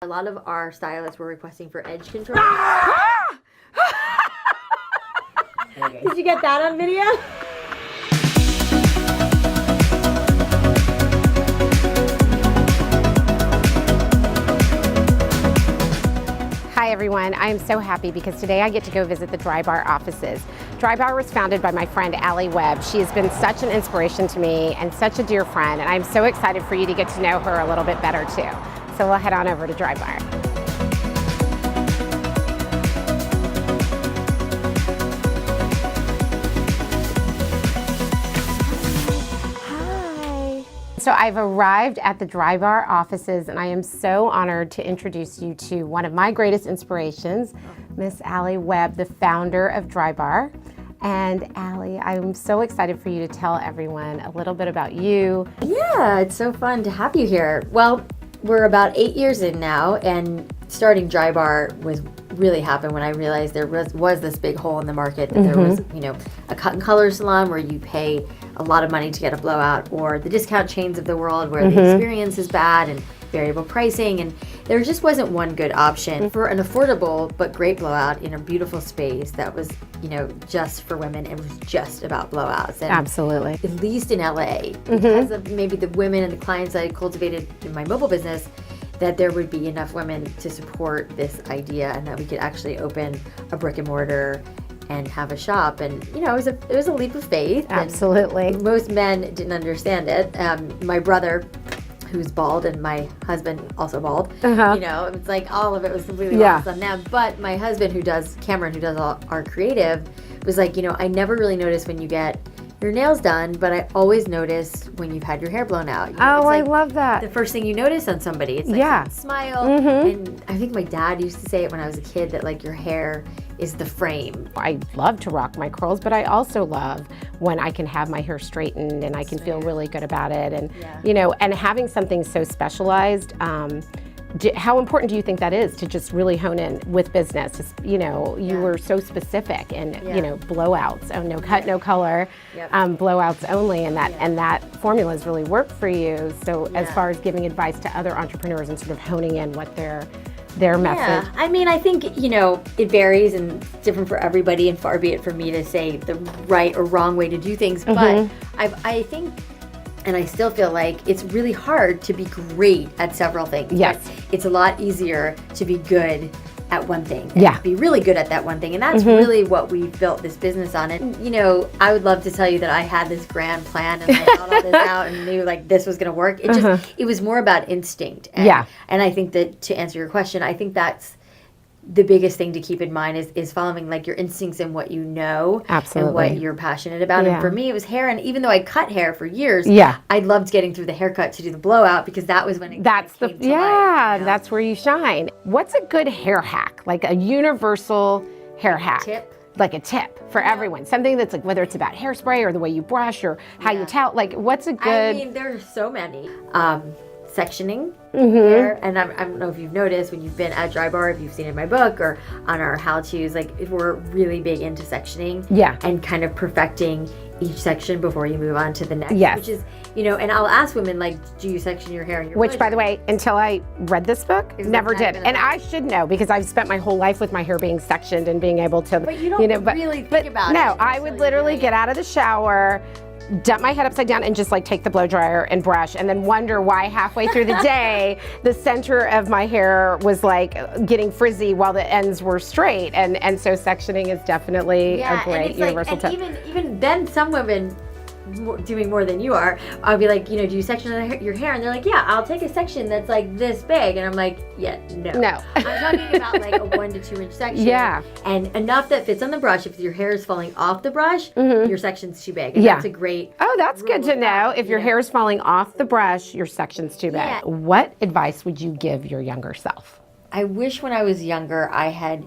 A lot of our stylists were requesting for edge control. Did you get that on video? Hi everyone, I am so happy because today I get to go visit the Drybar offices. Drybar was founded by my friend Alli Webb. She has been such an inspiration to me and such a dear friend, and I'm so excited for you to get to know her a little bit better too. So we'll head on over to Drybar. So I've arrived at the Drybar offices and I am so honored to introduce you to one of my greatest inspirations, Miss Alli Webb, the founder of Drybar. And Alli, I'm so excited for you to tell everyone a little bit about you. Yeah, it's so fun to have you here. Well, we're about 8 years in now, and starting Drybar was really happened when I realized there was this big hole in the market, that there was, a cut and color salon where you pay a lot of money to get a blowout, or the discount chains of the world where the experience is bad and variable pricing, and there just wasn't one good option for an affordable but great blowout in a beautiful space that was, just for women. It was just about blowouts. And absolutely. At least in LA, because of maybe the women and the clients I cultivated in my mobile business, that there would be enough women to support this idea and that we could actually open a brick and mortar and have a shop. And it was a leap of faith. Absolutely. Most men didn't understand it. My brother, who's bald, and my husband also bald, it's like all of it was completely lost on them. But my husband, Cameron, who does all our creative, was like, I never really noticed when you get your nails done, but I always notice when you've had your hair blown out. I love that. The first thing you notice on somebody, it's like smile. And I think my dad used to say it when I was a kid, that like your hair is the frame. I love to rock my curls, but I also love when I can have my hair straightened and I can feel really good about it. And and having something so specialized, how important do you think that is to just really hone in with business? You were so specific, and blowouts, no cut, no color, blowouts only, and that formula has really worked for you. So as far as giving advice to other entrepreneurs and sort of honing in what their message. I mean, I think, it varies and it's different for everybody, and far be it from me to say the right or wrong way to do things. But I think, and I still feel like it's really hard to be great at several things. Yes. It's a lot easier to be good at one thing. And be really good at that one thing. And that's really what we built this business on. And, I would love to tell you that I had this grand plan and I thought all this out and knew like this was going to work. It was more about instinct. And, and I think that, to answer your question, I think that's the biggest thing to keep in mind is following like your instincts and what you know. Absolutely. And what you're passionate about. And for me, it was hair. And even though I cut hair for years, I loved getting through the haircut to do the blowout, because that was when it came to life, that's where you shine. What's a good hair hack? Like a universal hair hack? Tip? Like a tip for everyone. Something that's like, whether it's about hairspray or the way you brush or how you towel, like what's a good... I mean, there's so many. Sectioning hair, and I don't know if you've noticed when you've been at Drybar, if you've seen it in my book or on our how-tos, like if we're really big into sectioning and kind of perfecting each section before you move on to the next, which is, and I'll ask women, like, do you section your hair in your Which, by the way, until I read this book, never did. And I should know, because I've spent my whole life with my hair being sectioned and being able to, but you don't really think about it. No, I would literally get out of the shower, dump my head upside down, and just like take the blow dryer and brush, and then wonder why halfway through the day the center of my hair was like getting frizzy while the ends were straight. And so sectioning is definitely a great universal tip. Even then, some women doing more than you are, I'll be like, do you section your hair? And they're like, yeah, I'll take a section that's like this big. And I'm like, no. I'm talking about like a 1 to 2 inch section. And enough that fits on the brush. If your hair is falling off the brush, your section's too big. And that's a great that's good to know. If your hair is falling off the brush, your section's too big. What advice would you give your younger self? I wish when I was younger I had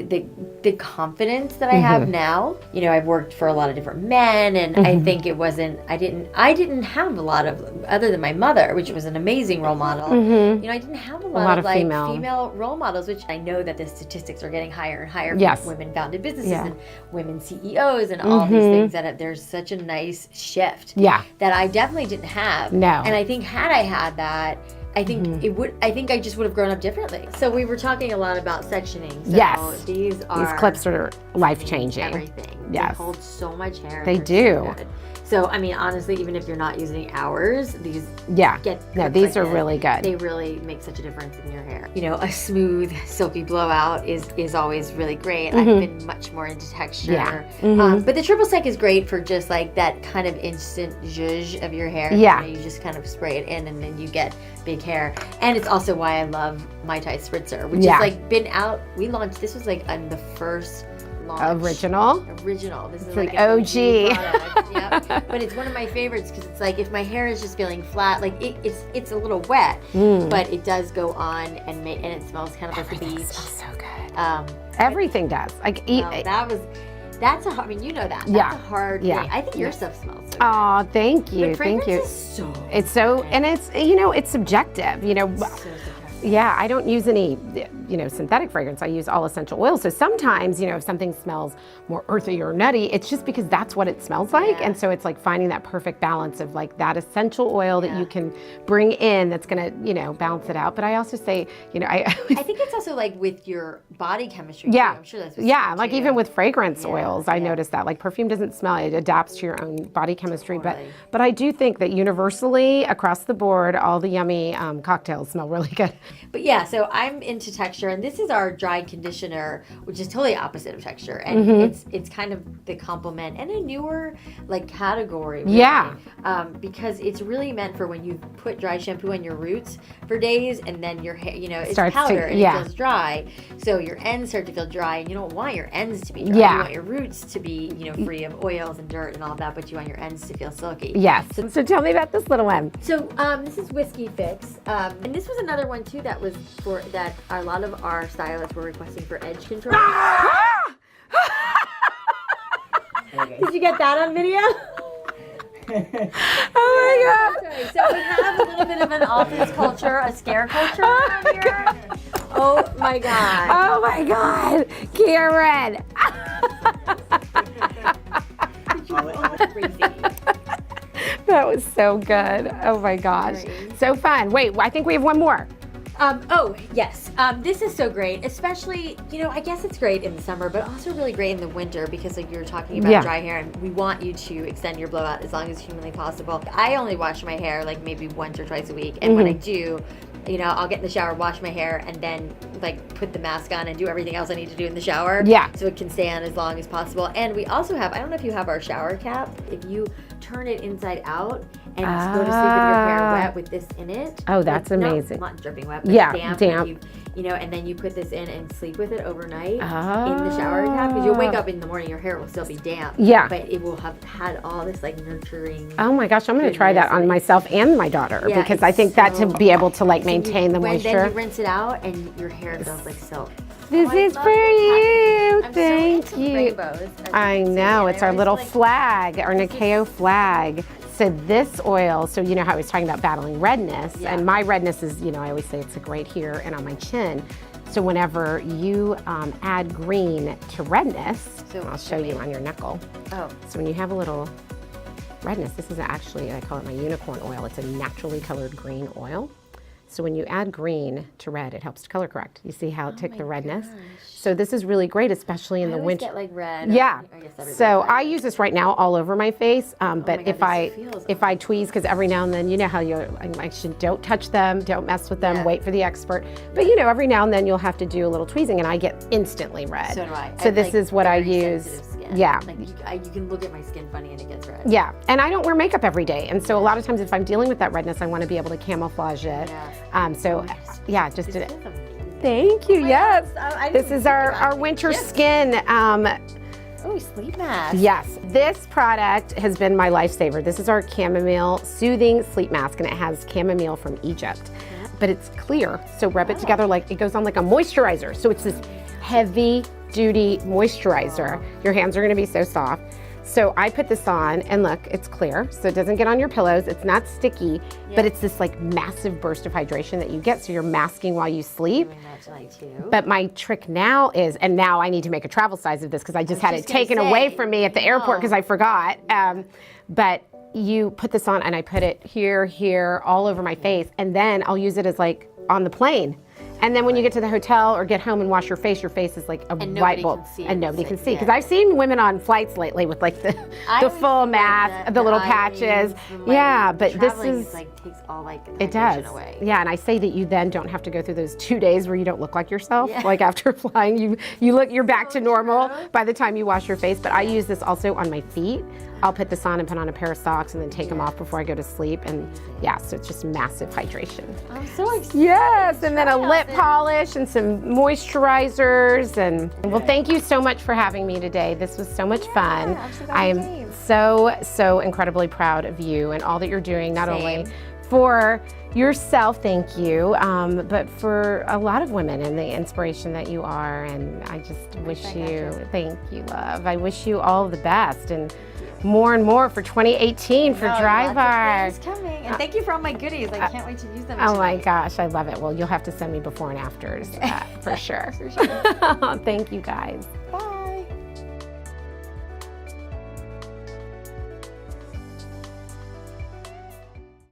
the confidence that I have now. I've worked for a lot of different men, and I think I didn't have a lot of, other than my mother, which was an amazing role model. I didn't have a lot of like female role models, which I know that the statistics are getting higher and higher for women-founded businesses and women CEOs and all these things, that there's such a nice shift that I definitely didn't have. No. And I think had I had that, I think I think I just would have grown up differently. So we were talking a lot about sectioning. So Yes. these clips are life-changing. Everything. Yes. They hold so much hair. They They're do. so good. So, I mean, honestly, even if you're not using ours, these these are really good. They really make such a difference in your hair. You know, a smooth, silky blowout is always really great. I've been much more into texture. Yeah. But the triple sec is great for just like that kind of instant zhuzh of your hair. Yeah. You just kind of spray it in and then you get big hair. And it's also why I love Mai Tai Spritzer, which has like been out. We launched, this was like the first launch. Original. This is It's like an OG. product. Yep. But it's one of my favorites because it's like if my hair is just feeling flat, like it's a little wet, but it does go on and it smells kind of like the beach. It smells so good. Everything does. Like that's a hard, I mean, you know that. That's a hard thing. I think your stuff smells so good. Oh, thank you. But thank you. Is so it's so good. And it's it's subjective, Yeah, I don't use any, synthetic fragrance. I use all essential oils. So sometimes, if something smells more earthy or nutty, it's just because that's what it smells like. And so it's like finding that perfect balance of like that essential oil that you can bring in that's going to, balance it out. But I also say, I think it's also like with your body chemistry. Yeah. Too. I'm sure that's what like even with fragrance oils, I noticed that. Like perfume doesn't smell, it adapts to your own body chemistry. Totally. But I do think that universally across the board, all the yummy cocktails smell really good. But yeah, so I'm into texture, and this is our dry conditioner, which is totally opposite of texture, and it's kind of the complement and a newer like category. Really, because it's really meant for when you put dry shampoo on your roots for days, and then your hair, it's powder and it feels dry, so your ends start to feel dry, and you don't want your ends to be dry. You want your roots to be free of oils and dirt and all that, but you want your ends to feel silky. Yes. So tell me about this little one. So this is Whiskey Fix, and this was another one too that was for that a lot of our stylists were requesting for edge control. Did you get that on video? Oh my God. Okay, so we have a little bit of an office culture, a scare culture around here. Oh my God. Oh my God. Karen. Crazy. That was so good. Oh my gosh. So fun. Wait, I think we have one more. Oh, yes. This is so great, especially, I guess it's great in the summer, but also really great in the winter because like you were talking about dry hair, and we want you to extend your blowout as long as humanly possible. I only wash my hair like maybe once or twice a week, and when I do, I'll get in the shower, wash my hair, and then like put the mask on and do everything else I need to do in the shower. So it can stay on as long as possible. And we also have, I don't know if you have our shower cap, if you turn it inside out and go to sleep with your hair wet with this in it. Oh, that's amazing. Not dripping wet, but damp. And then you put this in and sleep with it overnight in the shower cap, because you'll wake up in the morning, your hair will still be damp. But it will have had all this like nurturing. Oh my gosh, I'm going to try that on myself and my daughter, because I think that to be able to like maintain the moisture. Then you rinse it out and your hair feels like silk. This is for you. Thank so you. Rainbows, I know, it's our little flag, our Nyakio flag. So this oil, so you know how I was talking about battling redness, and my redness is, I always say it's like right here and on my chin. So whenever you add green to redness, I'll show you on your knuckle. So when you have a little redness, this is actually, I call it my unicorn oil. It's a naturally colored green oil. So when you add green to red, it helps to color correct. You see how it took the redness? Gosh. So this is really great, especially in the winter. I always get like red. Yeah. So I use this right now all over my face. But if I tweeze, because every now and then, you know how don't touch them, don't mess with them, wait for the expert. But every now and then you'll have to do a little tweezing, and I get instantly red. So do I. So this is what I use. Yeah. Like you can look at my skin funny and it gets red. Yeah. And I don't wear makeup every day. And so a lot of times if I'm dealing with that redness, I want to be able to camouflage it. Just did it. Thank you. Yes. This is our winter skin. Oh, sleep mask. Yes. This product has been my lifesaver. This is our chamomile soothing sleep mask, and it has chamomile from Egypt. But it's clear. So rub it together like it goes on like a moisturizer. So it's this heavy duty moisturizer. Your hands are going to be so soft. So I put this on, and look, it's clear, so it doesn't get on your pillows. It's not sticky, but it's this like massive burst of hydration that you get, so you're masking while you sleep. But my trick now is, and now I need to make a travel size of this because I just had it taken away from me at the airport because I forgot. But you put this on, and I put it here, all over my face, and then I'll use it as like on the plane. And then when you get to the hotel or get home and wash your face is like a white bulb. And nobody can see. Because I've seen women on flights lately with like the full mask, the little patches. Yeah, but this is like takes all like it does away. Yeah, and I say that you then don't have to go through those 2 days where you don't look like yourself. Like after flying, you're back to normal by the time you wash your face. But I use this also on my feet. I'll put this on and put on a pair of socks and then take them off before I go to sleep. And yeah, so it's just massive hydration. I'm so excited. Yes, and then a lip polish and some moisturizers. And well, thank you so much for having me today. This was so much fun. I am so incredibly proud of you and all that you're doing, not only for yourself, thank you, but for a lot of women and the inspiration that you are. And I just wish you, thank you, love. I wish you all the best and more for 2018 for Drybar. Lots of things coming. And thank you for all my goodies. I can't wait to use them. Oh my gosh, I love it. Well, you'll have to send me before and afters for sure. For sure. Thank you guys. Bye.